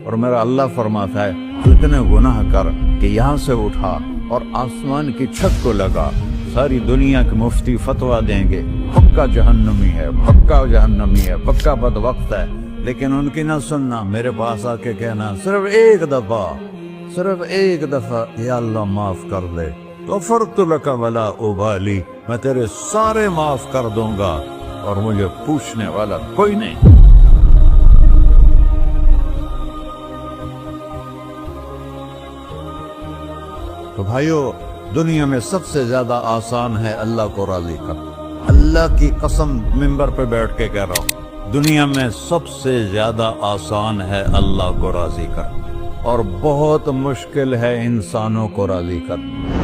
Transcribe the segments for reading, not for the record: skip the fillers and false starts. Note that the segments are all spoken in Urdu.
اور میرا اللہ فرماتا ہے تو اتنے گناہ کر کہ یہاں سے اٹھا اور آسمان کی چھت کو لگا، ساری دنیا کے مفتی فتویٰ دیں گے پکا جہنمی ہے، پکا جہنمی ہے، پکا بدبخت ہے، لیکن ان کی نہ سننا، میرے پاس آ کے کہنا صرف ایک دفعہ یا اللہ معاف کر دے، غفرت لک ولا ابالی، میں تیرے سارے معاف کر دوں گا اور مجھے پوچھنے والا کوئی نہیں۔ تو بھائیو، دنیا میں سب سے زیادہ آسان ہے اللہ کو راضی کرنا، اللہ کی قسم منبر پہ بیٹھ کے کہہ رہا ہوں، دنیا میں سب سے زیادہ آسان ہے اللہ کو راضی کرنا، اور بہت مشکل ہے انسانوں کو راضی کرنا،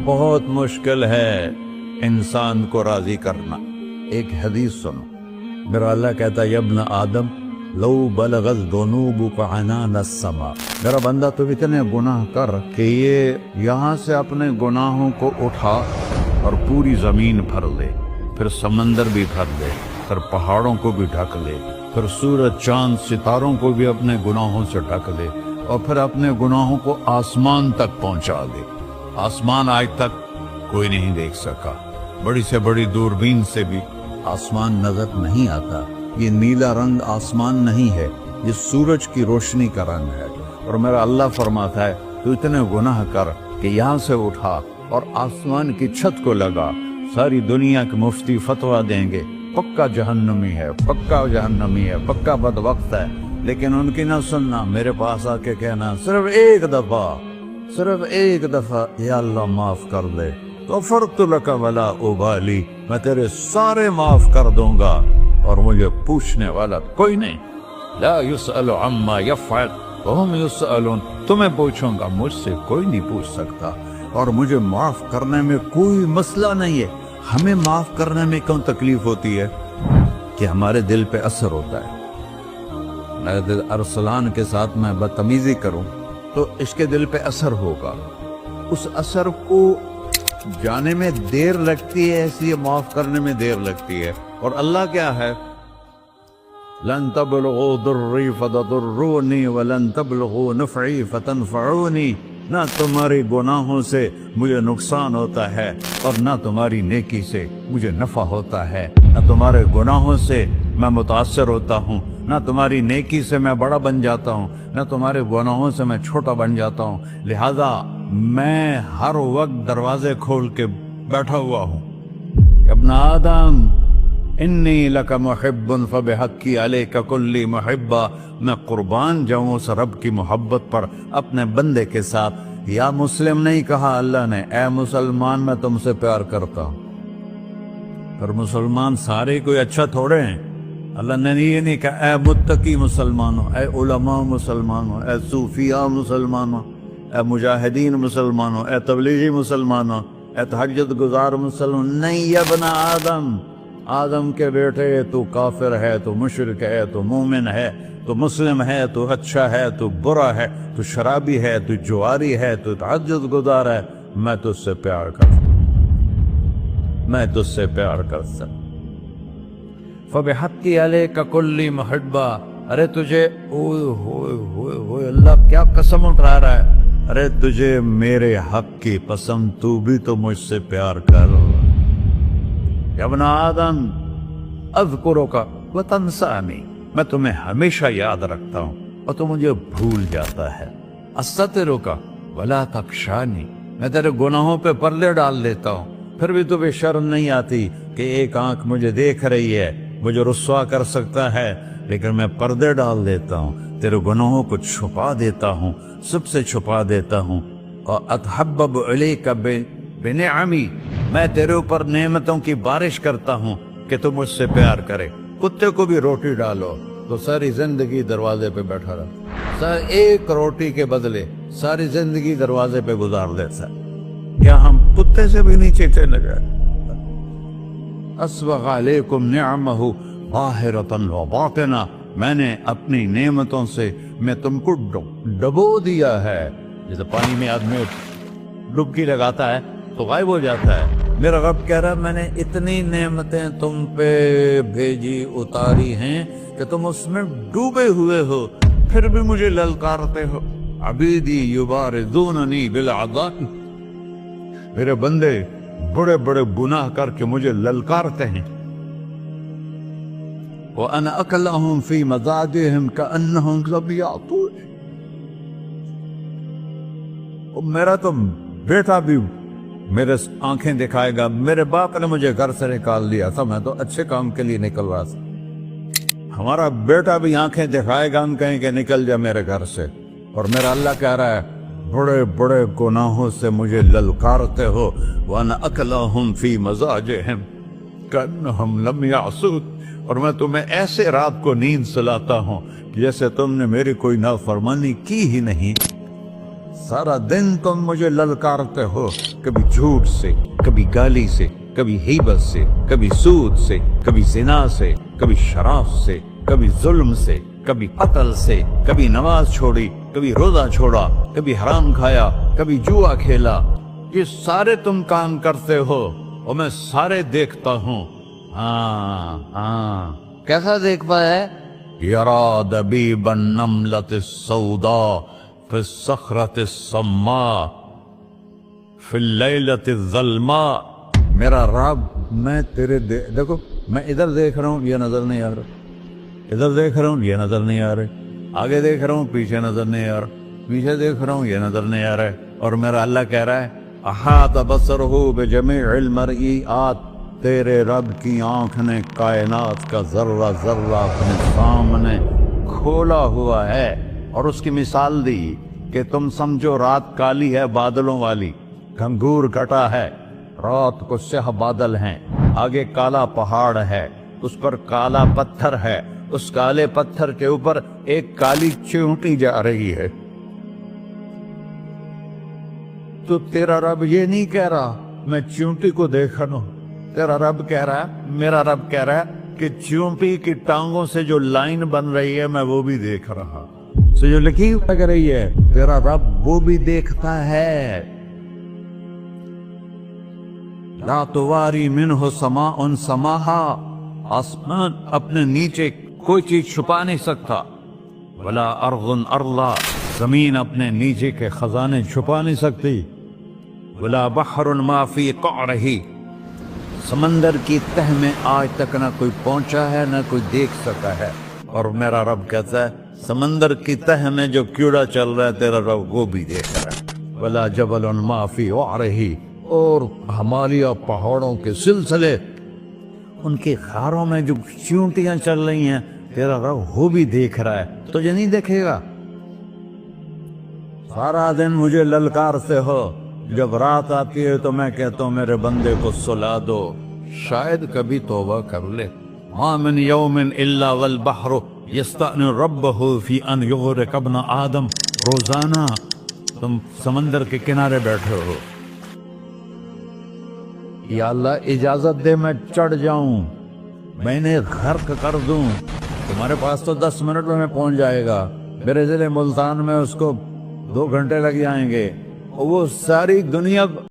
بہت مشکل ہے انسان کو راضی کرنا۔ ایک حدیث سنو، میرا اللہ کہتا ہے ابن آدم لو بلغت ذنوبک عنان السماء، میرا بندہ تو اتنے گناہ کر کہ یہ یہاں سے اپنے گناہوں کو اٹھا اور پوری زمین بھر لے، پھر سمندر بھی بھر لے، پھر پہاڑوں کو بھی ڈھک لے، پھر سورج چاند ستاروں کو بھی اپنے گناہوں سے ڈھک لے، اور پھر اپنے گناہوں کو آسمان تک پہنچا دے۔ آسمان آج تک کوئی نہیں دیکھ سکا، بڑی سے بڑی دوربین سے بھی آسمان نظر نہیں آتا، یہ نیلا رنگ آسمان نہیں ہے، یہ سورج کی روشنی کا رنگ ہے۔ اور میرا اللہ فرماتا ہے تو اتنے گناہ کر کہ یہاں سے اٹھا اور آسمان کی چھت کو لگا، ساری دنیا کے مفتی فتویٰ دیں گے پکا جہنمی ہے، پکا جہنمی ہے، پکا بدبخت ہے، لیکن ان کی نہ سننا، میرے پاس آ کے کہنا صرف ایک دفعہ یا اللہ معاف کر دے، غفرت لک ولا ابالی، میں تیرے سارے معاف کر دوں گا اور مجھے پوچھنے والا کوئی نہیں۔ لا يسأل عما يفعل وهم يسألون، تمہیں پوچھوں گا، مجھ سے کوئی نہیں پوچھ سکتا، اور مجھے معاف کرنے میں کوئی مسئلہ نہیں ہے۔ ہمیں معاف کرنے میں کیوں تکلیف ہوتی ہے؟ کہ ہمارے دل پہ اثر ہوتا ہے۔ میرے دل ارسلان کے ساتھ میں بدتمیزی کروں تو اس کے دل پہ اثر ہوگا، اس اثر کو جانے میں دیر لگتی ہے، اس لیے معاف کرنے میں دیر لگتی ہے۔ اور اللہ کیا ہے؟ لن تبلغوا ضرری فتضرونی ولن تبلغوا نفعی فتنفعونی، نہ تمہاری گناہوں سے مجھے نقصان ہوتا ہے اور نہ تمہاری نیکی سے مجھے نفع ہوتا ہے، نہ تمہارے گناہوں سے میں متاثر ہوتا ہوں، نہ تمہاری نیکی سے میں بڑا بن جاتا ہوں، نہ تمہارے گناہوں سے میں چھوٹا بن جاتا ہوں، لہذا میں ہر وقت دروازے کھول کے بیٹھا ہوا ہوں۔ ابن آدم انی لک محب فبحقی علیک کلی محبہ، میں قربان جاؤں اس رب کی محبت پر اپنے بندے کے ساتھ۔ یا مسلم نہیں کہا اللہ نے، اے مسلمان میں تم سے پیار کرتا ہوں۔ پر مسلمان سارے کوئی اچھا تھوڑے ہیں، اللہ نے یہ نہیں کہا اے متقی مسلمانوں، اے علماء مسلمانوں، اے صوفیاء مسلمانوں، اے مجاہدین مسلمانوں، اے تبلیغی مسلمانوں، اے تہجد گزار مسلمان، نہیں ابن آدم، آدم کے بیٹے، تو کافر ہے، تو مشرک ہے، تو مومن ہے، تو مسلم ہے، تو اچھا ہے، تو برا ہے، تو شرابی ہے، تو جواری ہے، تو تہجد گزار ہے، میں تجھ سے پیار کرتا ہوں، میں تجھ سے پیار کرتا ہوں۔ فبحقی علیک کلی محبہ، ارے تجھے اوئے اللہ کیا قسم اٹھا رہا ہے، ارے تجھے میرے حق کی قسم، تو بھی تو مجھ سے پیار کر۔ یا ابن آدم اذکرک وتنسانی، میں تمہیں ہمیشہ یاد رکھتا ہوں اور تو مجھے بھول جاتا ہے۔ استترک ولا تخشانی، میں تیرے گناہوں پہ پردے ڈال دیتا ہوں، پھر بھی تمہیں شرم نہیں آتی کہ ایک آنکھ مجھے دیکھ رہی ہے، مجھے رسوا کر سکتا ہے، لیکن میں پردے ڈال دیتا ہوں، تیرے گناہوں کو چھپا دیتا ہوں، سب سے چھپا دیتا ہوں۔ اور اتحبب الیک بنعمی، میں تیرے اوپر نعمتوں کی بارش کرتا ہوں کہ تو مجھ سے پیار کرے۔ کتے کو بھی روٹی ڈالو تو ساری زندگی دروازے پہ بیٹھا رہا، ایک روٹی کے بدلے ساری زندگی دروازے پہ گزار دیتا ہے۔ کیا ہم کتے سے بھی نیچے چلے گئے؟ اسبغ علیکم نعمہ ظاہرۃ و باطنہ، میں نے اپنی نعمتوں سے میں تم کو ڈبو دیا ہے۔ جیسے پانی میں آدمی ڈبکی لگاتا ہے تو غائب ہو جاتا ہے، میرا رب کہہ رہا ہے میں نے اتنی نعمتیں تم پہ بھیجی اتاری ہیں کہ تم اس میں ڈوبے ہوئے ہو، پھر بھی مجھے للکارتے ہو. عبیدی یبارزوننی بالعضاء، میرے بندے بڑے بڑے گناہ کر کے مجھے للکارتے ہیں. وَأَنَا أَكْلَهُمْ فِي مَضَاجِعِهِمْ كَأَنَّهُمْ لَمْ يَعْطُونِ. میرا تو بیٹا بھی میرے آنکھیں دکھائے گا. میرے باپ نے مجھے گھر سے نکال دیا تھا، میں تو اچھے کام کے لیے نکل رہا تھا. ہمارا بیٹا بھی آنکھیں دکھائے گا، ہم کہیں کہ نکل جا میرے گھر سے. اور میرا اللہ کہہ رہا ہے بڑے بڑے گناہوں سے مجھے للکارتے ہو. وَأَنَا أَكْلَهُمْ فِي مَضَاجِعِهِمْ كَأَنَّهُمْ لَمْ يَعْصُونِ. اور میں تمہیں ایسے رات کو نیند سلاتا ہوں جیسے تم نے میری کوئی نافرمانی کی ہی نہیں. سارا دن تم مجھے للکارتے ہو، کبھی جھوٹ سے، کبھی گالی سے، کبھی غیبت سے، کبھی سود سے، کبھی زنا سے، کبھی شراب سے، کبھی ظلم سے، کبھی قتل سے، کبھی نماز چھوڑی، کبھی روزہ چھوڑا، کبھی حرام کھایا، کبھی جوا کھیلا. یہ سارے تم کام کرتے ہو اور میں سارے دیکھتا ہوں. کیسا دیکھ پایا ہے؟ یرا دبیب النملۃ السوداء فی الصخرۃ الصماء فی اللیلۃ الظلماء. میرا رب میں تیرے دیکھو، میں ادھر دیکھ رہا ہوں یہ نظر نہیں آ رہا، ادھر دیکھ رہا ہوں یہ نظر نہیں آ رہے، آگے دیکھ رہا ہوں پیچھے نظر نہیں آ رہا، پیچھے دیکھ رہا ہوں یہ نظر نہیں آ رہا ہے. اور میرا اللہ کہہ رہا ہے احاط بصرہ بجمیع المرئیات. تیرے رب کی آنکھ نے کائنات کا ذرہ ذرہ اپنے سامنے کھولا ہوا ہے. اور اس کی مثال دی کہ تم سمجھو رات کالی ہے بادلوں والی، گھنگور گھٹا ہے، رات کو سیاہ بادل ہیں، آگے کالا پہاڑ ہے، اس پر کالا پتھر ہے، اس کالے پتھر کے اوپر ایک کالی چیونٹی جا رہی ہے. تو تیرا رب یہ نہیں کہہ رہا میں چیونٹی کو دیکھ رہا ہوں. تیرا رب کہہ رہا ہے، میرا رب کہہ رہا ہے کہ چیونٹی کی ٹانگوں سے جو لائن بن رہی ہے میں وہ بھی دیکھ رہا. سے جو لکیر لگ رہی ہے تیرا رب وہ بھی دیکھتا ہے. لا تواری منہ سماء سماہا، آسمان اپنے نیچے کوئی چیز چھپا نہیں سکتا. ولا ارض ارضا، زمین اپنے نیچے کے خزانے چھپا نہیں سکتی. ولا بحر ما فی قعرہ، سمندر کی تہ میں آج تک نہ کوئی پہنچا ہے نہ کوئی دیکھ سکا ہے. اور میرا رب کہتا ہے سمندر کی تہ میں جو کیڑا چل رہا ہے تیرا رب وہ بھی دیکھ رہا ہے. ولا جبل ما فی وعرہ، اور ہمالیہ پہاڑوں کے سلسلے، ان کی غاروں میں جو چیونٹیاں چل رہی ہیں تیرا رب وہ بھی دیکھ رہا ہے. تجھے نہیں دیکھے گا؟ سارا دن مجھے للکارتے ہو، جب رات آتی ہے تو میں کہتا ہوں میرے بندے کو سلا دو، شاید کبھی توبہ کر لے. ما من یوم الا والبحر یستأنی ربہ فی ان یغرق ابن آدم. روزانہ تم سمندر کے کنارے بیٹھے ہو، یا اللہ اجازت دے میں چڑھ جاؤں، میں انہیں غرق کر دوں. تمہارے پاس تو 10 منٹ میں پہنچ جائے گا، میرے ضلع ملتان میں اس کو 2 گھنٹے لگ جائیں گے. وہ ساری دنیا